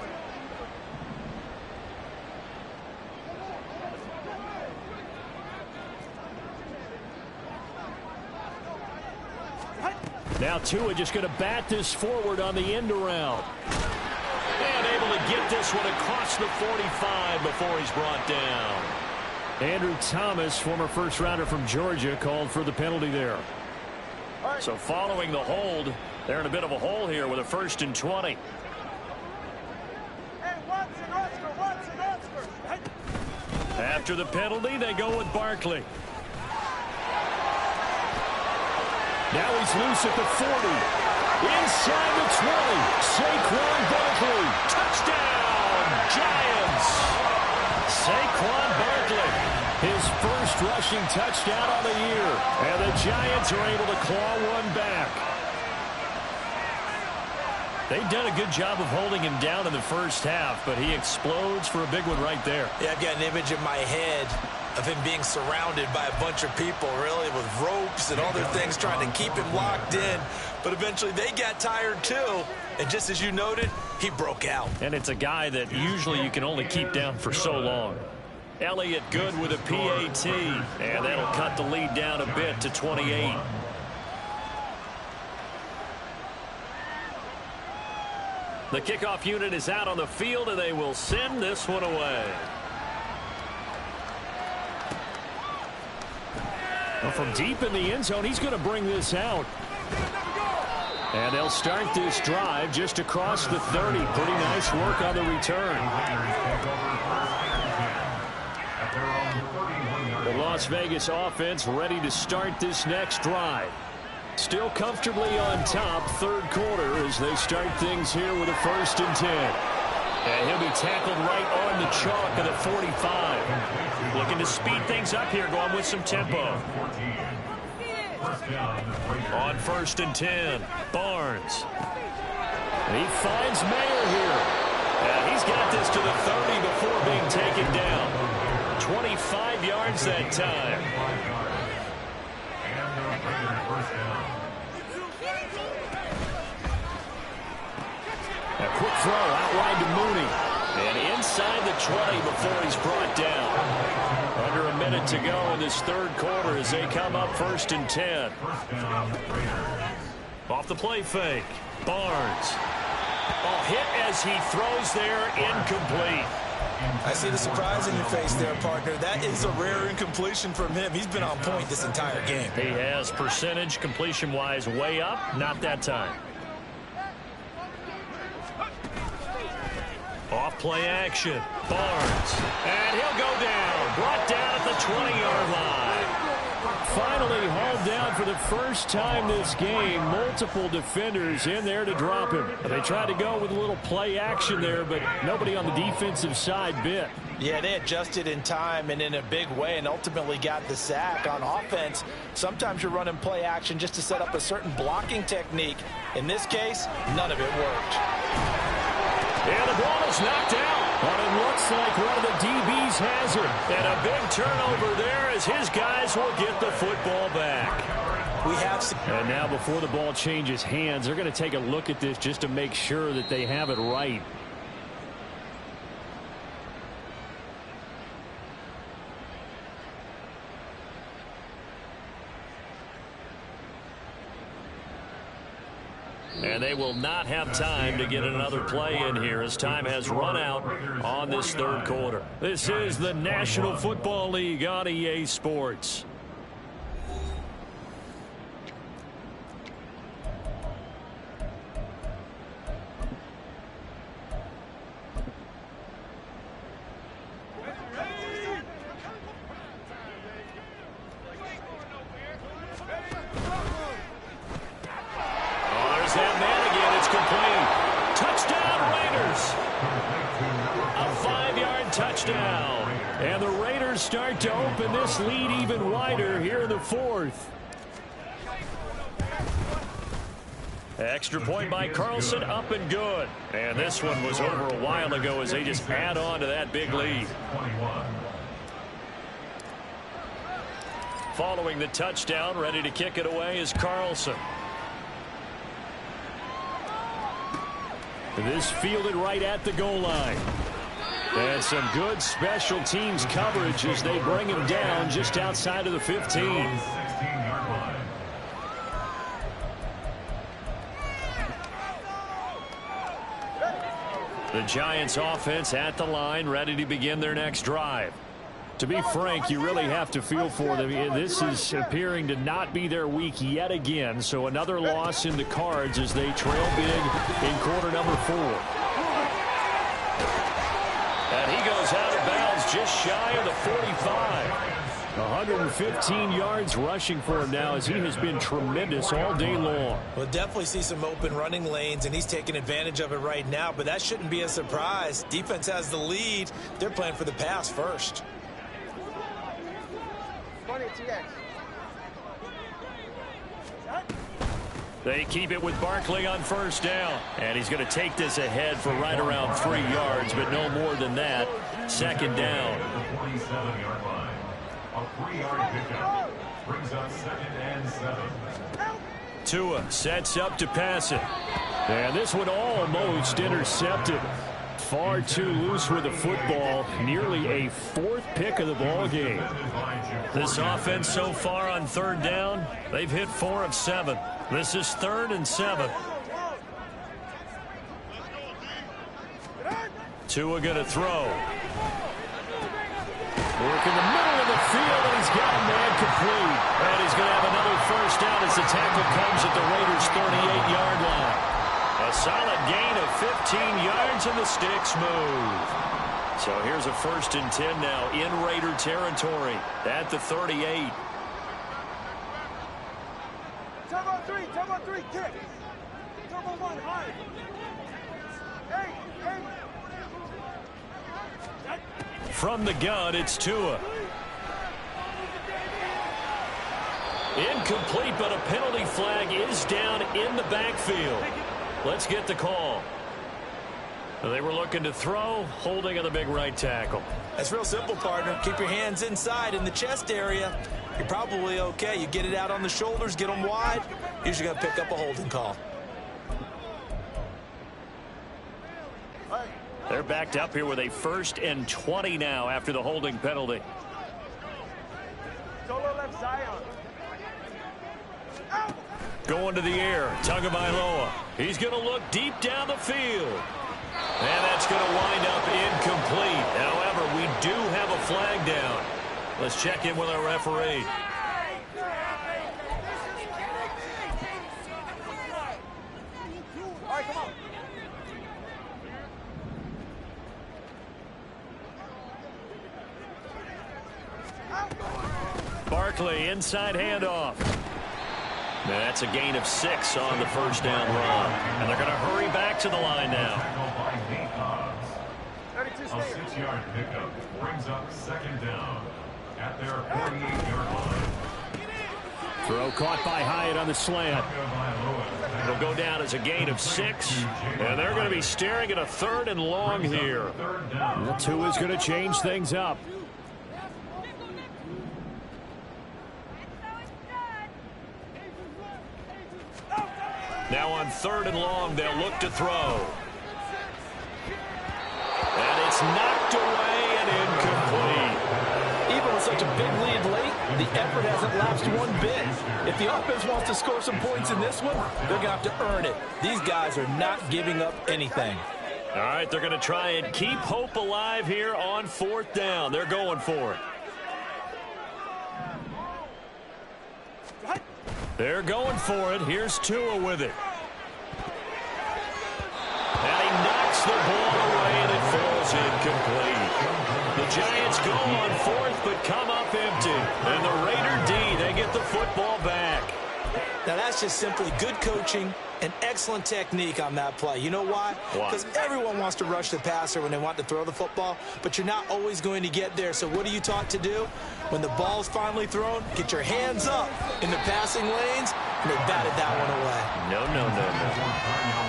[SPEAKER 2] Now Tua just going to bat this forward on the end around. And able to get this one across the 45 before he's brought down. Andrew Thomas, former first rounder from Georgia, called for the penalty there. So following the hold, they're in a bit of a hole here with a 1st and 20. After the penalty, they go with Barkley. Now he's loose at the 40. Inside the 20. Saquon Barkley. Touchdown, Giants. Saquon Barkley. His first rushing touchdown of the year. And the Giants are able to claw one back. They've done a good job of holding him down in the first half, but he explodes for a big one right there.
[SPEAKER 5] Yeah, I've got an image in my head of him being surrounded by a bunch of people, really, with ropes and other things trying to keep him locked in. But eventually they got tired too. And just as you noted, he broke out.
[SPEAKER 2] And it's a guy that usually you can only keep down for so long. Elliott good with a PAT. And that'll cut the lead down a bit to 28. The kickoff unit is out on the field, and they will send this one away. Well, from deep in the end zone, he's going to bring this out. And they'll start this drive just across the 30. Pretty nice work on the return. The Las Vegas offense ready to start this next drive. Still comfortably on top, third quarter, as they start things here with a 1st and 10. And he'll be tackled right on the chalk of the 45. Looking to speed things up here, going with some tempo. On 1st and 10, Barnes. And he finds Mayer here. And he's got this to the 30 before being taken down. 25 yards that time. A quick throw out wide to Mooney. And inside the 20 before he's brought down. Under a minute to go in this third quarter as they come up 1st and 10. Off the play fake. Barnes. Oh, hit as he throws there, incomplete.
[SPEAKER 8] I see the surprise in your face there, partner. That is a rare incompletion from him. He's been on point this entire game.
[SPEAKER 2] He has percentage completion-wise way up. Not that time. Off play action. Barnes. And he'll go down. Brought down at the 20-yard line. Finally hauled down for the first time this game. Multiple defenders in there to drop him. They tried to go with a little play action there, but nobody on the defensive side bit.
[SPEAKER 8] Yeah, they adjusted in time and in a big way and ultimately got the sack. On offense, sometimes you're running play action just to set up a certain blocking technique. In this case, none of it worked.
[SPEAKER 2] And the ball is knocked out. But it looks like one of the DBs has it. And a big turnover there as his guys will get the football back. And now before the ball changes hands, they're going to take a look at this just to make sure that they have it right. And they will not have time to get another play in here as time has run out on this third quarter. This is the National Football League on EA Sports. That man again, it's complete. Touchdown, Raiders. A 5-yard touchdown. And the Raiders start to open this lead even wider here in the fourth. Extra point by Carlson, up and good. And this one was over a while ago as they just add on to that big lead. Following the touchdown, ready to kick it away is Carlson. This fielded right at the goal line. And some good special teams coverage as they bring him down just outside of the 15. The Giants offense at the line, ready to begin their next drive. To be frank, you really have to feel for them. This is appearing to not be their week yet again. So another loss in the cards as they trail big in quarter number 4. And he goes out of bounds just shy of the 45. 115 yards rushing for him now as he has been tremendous all day long.
[SPEAKER 8] We'll definitely see some open running lanes, and he's taking advantage of it right now. But that shouldn't be a surprise. Defense has the lead. They're playing for the pass first.
[SPEAKER 2] They keep it with Barkley on first down. And he's going to take this ahead for right around 3 yards, but no more than that. Second down.
[SPEAKER 3] The 47-yard line. A 3-yard pickup brings up 2nd and 7.
[SPEAKER 2] Tua sets up to pass it. And this one almost intercepted. Far too loose with the football. Nearly a 4th pick of the ball game. This offense so far on third down, they've hit 4 of 7. This is 3rd and 7. Tua going to throw. Work in the middle of the field, and he's got a man complete. And he's going to have another first down as the tackle comes at the Raiders' 38-yard line. A solid gain of 15 yards, and the sticks move. So here's a 1st and 10 now in Raider territory at the 38.
[SPEAKER 7] Turbo 3, kick. Turbo 1, high. Hey.
[SPEAKER 2] From the gun, it's Tua. Incomplete, but a penalty flag is down in the backfield. Let's get the call. They were looking to throw, holding on the big right tackle.
[SPEAKER 8] That's real simple, partner. Keep your hands inside in the chest area. You're probably okay. You get it out on the shoulders, get them wide. Usually going to pick up a holding call.
[SPEAKER 2] They're backed up here with a 1st and 20 now after the holding penalty.
[SPEAKER 7] Solo left side.
[SPEAKER 2] Going to the air, Tagovailoa. He's going to look deep down the field. And that's going to wind up incomplete. However, we do have a flag down. Let's check in with our referee.
[SPEAKER 7] All right, come on.
[SPEAKER 2] Barkley, inside handoff. That's a gain of 6 on the first down run. And they're going to hurry back to the line now.
[SPEAKER 3] A 6-yard pickup brings up 2nd down at their 48-yard line.
[SPEAKER 2] Throw caught by Hyatt on the slant. It'll go down as a gain of 6. And they're going to be staring at a 3rd and long here. The Tua is going to change things up. Now on 3rd and long, they'll look to throw. And it's knocked away and incomplete.
[SPEAKER 8] Even with such a big lead late, the effort hasn't lapsed one bit. If the offense wants to score some points in this one, they're going to have to earn it. These guys are not giving up anything.
[SPEAKER 2] All right, they're going to try and keep hope alive here on 4th down. They're going for it. They're going for it. Here's Tua with it. And he knocks the ball away, and it falls incomplete. The Giants go on 4th, but come up empty. And the Raider D, they get the football back.
[SPEAKER 8] Now, that's just simply good coaching and excellent technique on that play. You know why? Because everyone wants to rush the passer when they want to throw the football, but you're not always going to get there. So what are you taught to do? When the ball's finally thrown, get your hands up in the passing lanes, and they batted that one away.
[SPEAKER 2] No.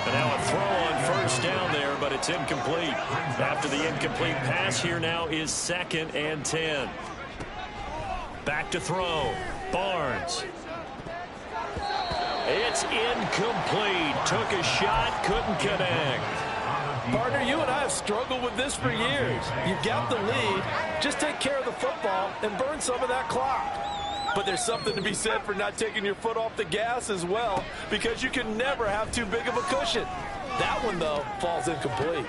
[SPEAKER 2] And now a throw on first down there, but it's incomplete. After the incomplete pass, here now is 2nd and 10. Back to throw. Barnes. It's incomplete. Took a shot, couldn't connect.
[SPEAKER 8] Partner, you and I have struggled with this for years. You've got the lead. Just take care of the football and burn some of that clock. But there's something to be said for not taking your foot off the gas as well, because you can never have too big of a cushion. That one, though, falls incomplete.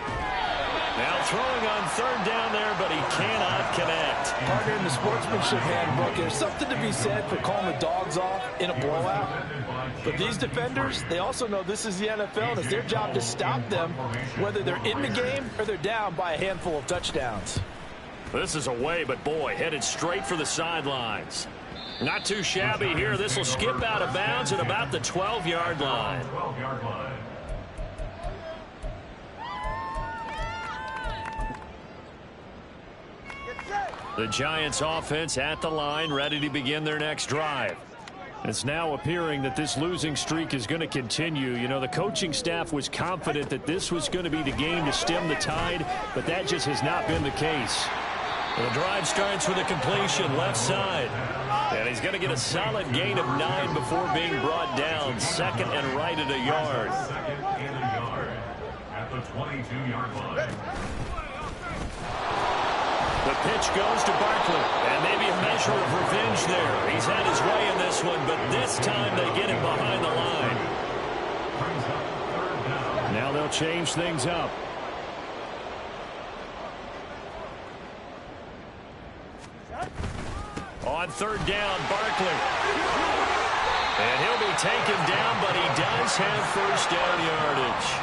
[SPEAKER 2] Now throwing on 3rd down there, but he cannot connect.
[SPEAKER 8] Partner, in the sportsmanship handbook, there's something to be said for calling the dogs off in a blowout. But these defenders, they also know this is the NFL, and it's their job to stop them, whether they're in the game or they're down by a handful of touchdowns.
[SPEAKER 2] This is away, but boy, headed straight for the sidelines. Not too shabby here. This will skip out of bounds at about the 12-yard line. The Giants offense at the line, ready to begin their next drive. It's now appearing that this losing streak is going to continue. You know, the coaching staff was confident that this was going to be the game to stem the tide, but that just has not been the case. The drive starts with a completion left side. And he's going to get a solid gain of 9 before being brought down. Second and right at a yard.
[SPEAKER 3] Second and a yard at the 22-yard line.
[SPEAKER 2] The pitch goes to Barkley, and maybe a measure of revenge there. He's had his way in this one, but this time they get him behind the line. Now they'll change things up. On third down, Barkley. And he'll be taken down, but he does have first down yardage.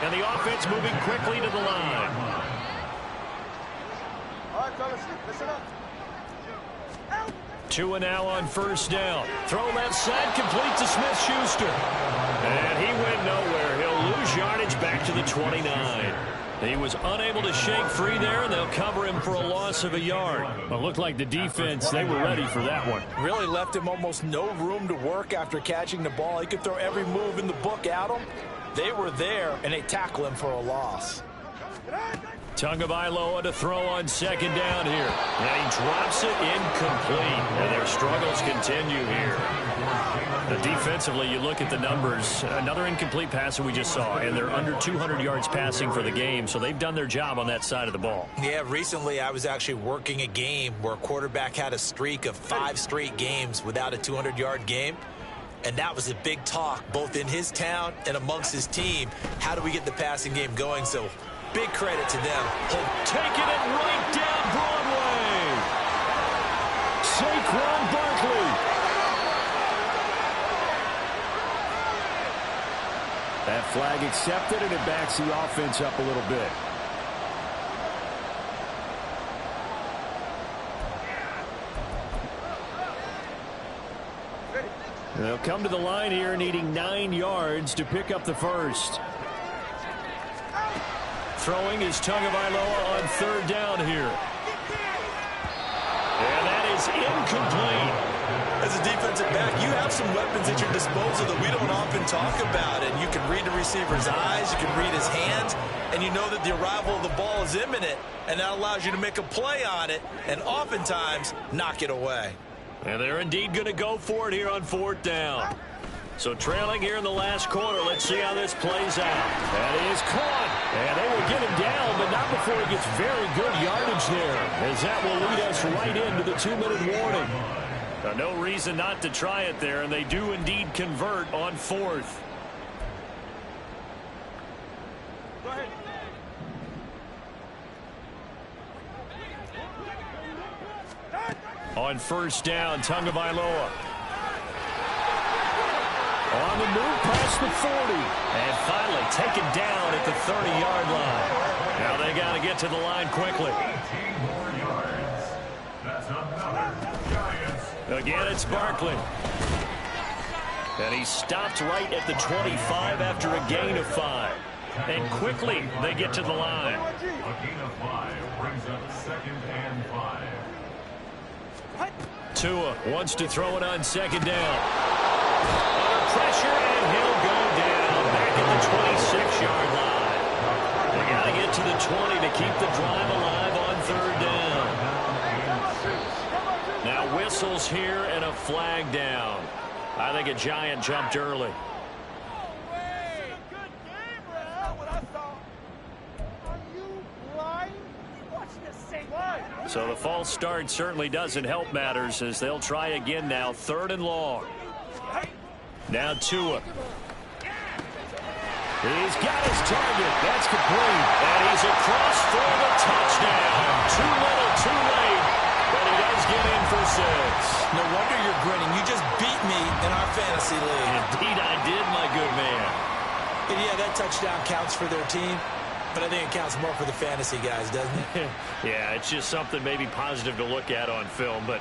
[SPEAKER 2] And the offense moving quickly to the line.
[SPEAKER 7] Listen up.
[SPEAKER 2] Tua now on first down. Throw left side, complete to Smith-Schuster. And he went nowhere. He'll lose yardage back to the 29. He was unable to shake free there, and they'll cover him for a loss of a yard. Well, it looked like the defense, they were ready for that one.
[SPEAKER 8] Really left him almost no room to work after catching the ball. He could throw every move in the book at him. They were there, and they tackle him for a loss.
[SPEAKER 2] Tagovailoa to throw on second down here. And he drops it incomplete. And their struggles continue here. Defensively, you look at the numbers. Another incomplete pass that we just saw. And they're under 200 yards passing for the game. So they've done their job on that side of the ball.
[SPEAKER 5] Yeah, recently I was actually working a game where a quarterback had a streak of 5 straight games without a 200-yard game. And that was a big talk, both in his town and amongst his team. How do we get the passing game going? So big credit to them.
[SPEAKER 2] Taking it right down Broadway. Saquon Barkley. That flag accepted, and it backs the offense up a little bit. They'll come to the line here needing 9 yards to pick up the first. Throwing is Tagovailoa on third down here. And that is incomplete.
[SPEAKER 5] As a defensive back, you have some weapons at your disposal that we don't often talk about. And you can read the receiver's eyes, you can read his hands, and you know that the arrival of the ball is imminent. And that allows you to make a play on it and oftentimes knock it away.
[SPEAKER 2] And they're indeed going to go for it here on fourth down. So trailing here in the last quarter. Let's see how this plays out. That is caught. And they will get him down, but not before he gets very good yardage there, as that will lead us right into the 2-minute warning. No reason not to try it there, and they do indeed convert on fourth.
[SPEAKER 7] Go ahead.
[SPEAKER 2] On first down, Tagovailoa. On the move past the 40. And finally taken down at the 30-yard line. Now they got to get to the line quickly.
[SPEAKER 3] 18 more yards. That's another Giants.
[SPEAKER 2] Again, it's Barkley. And he stopped right at the 25 after a gain of 5. And quickly they get to the line.
[SPEAKER 3] A gain of 5 brings up 2nd and 5.
[SPEAKER 2] Tua wants to throw it on second down. Under pressure, and he'll go down back at the 26-yard line. They got to get to the 20 to keep the drive alive on third down. Now whistles here and a flag down. I think a Giant jumped early. So the false start certainly doesn't help matters, as they'll try again now, 3rd and long. Now Tua. He's got his target. That's complete. And he's across for the touchdown. Too little, too late. But he does get in for 6.
[SPEAKER 5] No wonder you're grinning. You just beat me in our fantasy league.
[SPEAKER 2] Indeed I did, my good man.
[SPEAKER 5] And yeah, that touchdown counts for their team. But I think it counts more for the fantasy guys, doesn't it?
[SPEAKER 2] Yeah, it's just something maybe positive to look at on film, but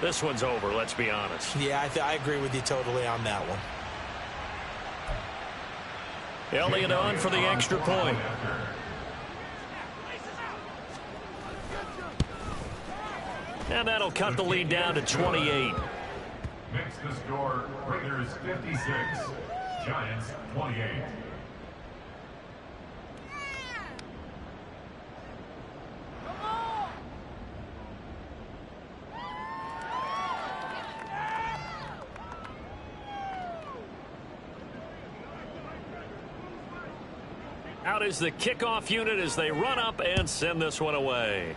[SPEAKER 2] this one's over, let's be honest.
[SPEAKER 5] Yeah, I agree with you totally on that one.
[SPEAKER 2] Elliott on for the extra point. And that'll cut the lead down to 28.
[SPEAKER 3] Makes the score Raiders 56, Giants 28.
[SPEAKER 2] Out is the kickoff unit as they run up and send this one away.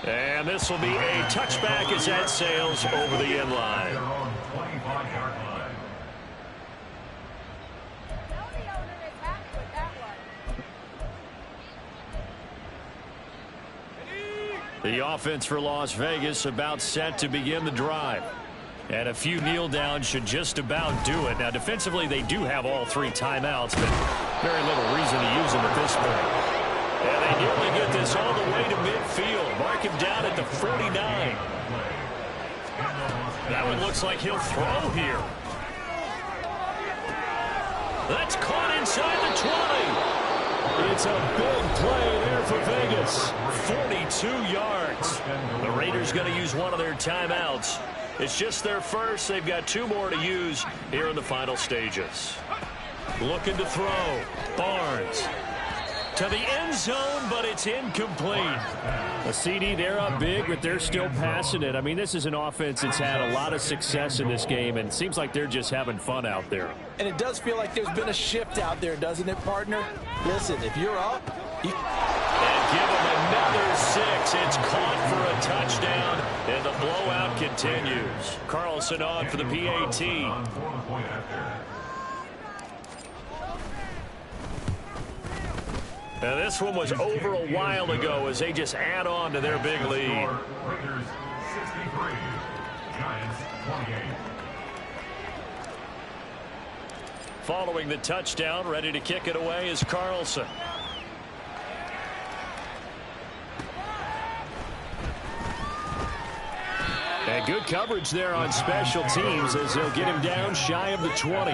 [SPEAKER 2] And this will be a touchback as that sails over the end line.
[SPEAKER 3] Their own 25-yard line.
[SPEAKER 2] The offense for Las Vegas about set to begin the drive. And a few kneel downs should just about do it. Now, defensively, they do have all three timeouts, but very little reason to use them at this point. And they nearly get this all the way to midfield. Mark him down at the 49. That one looks like he'll throw here. That's caught inside the 20. It's a big play there for Vegas. 42 yards. The Raiders going to use one of their timeouts. It's just their first. They've got two more to use here in the final stages. Looking to throw. Barnes to the end zone, but it's incomplete.
[SPEAKER 6] A CD, they're up big, but they're still passing it. I mean, this is an offense that's had a lot of success in this game, and it seems like they're just having fun out there.
[SPEAKER 8] And it does feel like there's been a shift out there, doesn't it, partner? Listen, if you're up,
[SPEAKER 2] and give him another 6. It's caught for a touchdown, and the blowout continues. Carlson on for the PAT. Now this one was over a while ago as they just add on to their big lead.
[SPEAKER 3] Raiders 63, Giants 28.
[SPEAKER 2] Following the touchdown, ready to kick it away is Carlson.
[SPEAKER 6] And good coverage there on special teams as they'll get him down shy of the 20.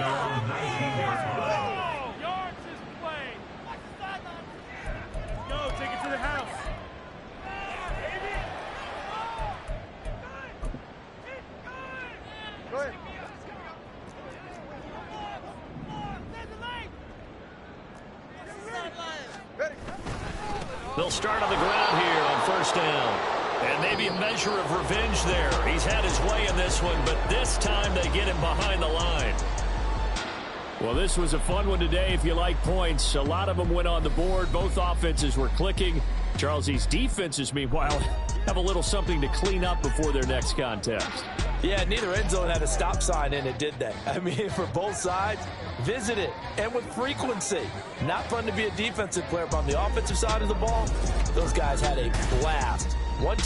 [SPEAKER 2] They'll start on the ground here on first down. And maybe a measure of revenge there. He's had his way in this one, but this time they get him behind the line.
[SPEAKER 6] Well, this was a fun one today if you like points. A lot of them went on the board. Both offenses were clicking. Charles, these defenses, meanwhile, have a little something to clean up before their next contest.
[SPEAKER 8] Yeah, neither end zone had a stop sign in it, did they? I mean, for both sides, visit it, and with frequency. Not fun to be a defensive player, but on the offensive side of the ball, those guys had a blast. One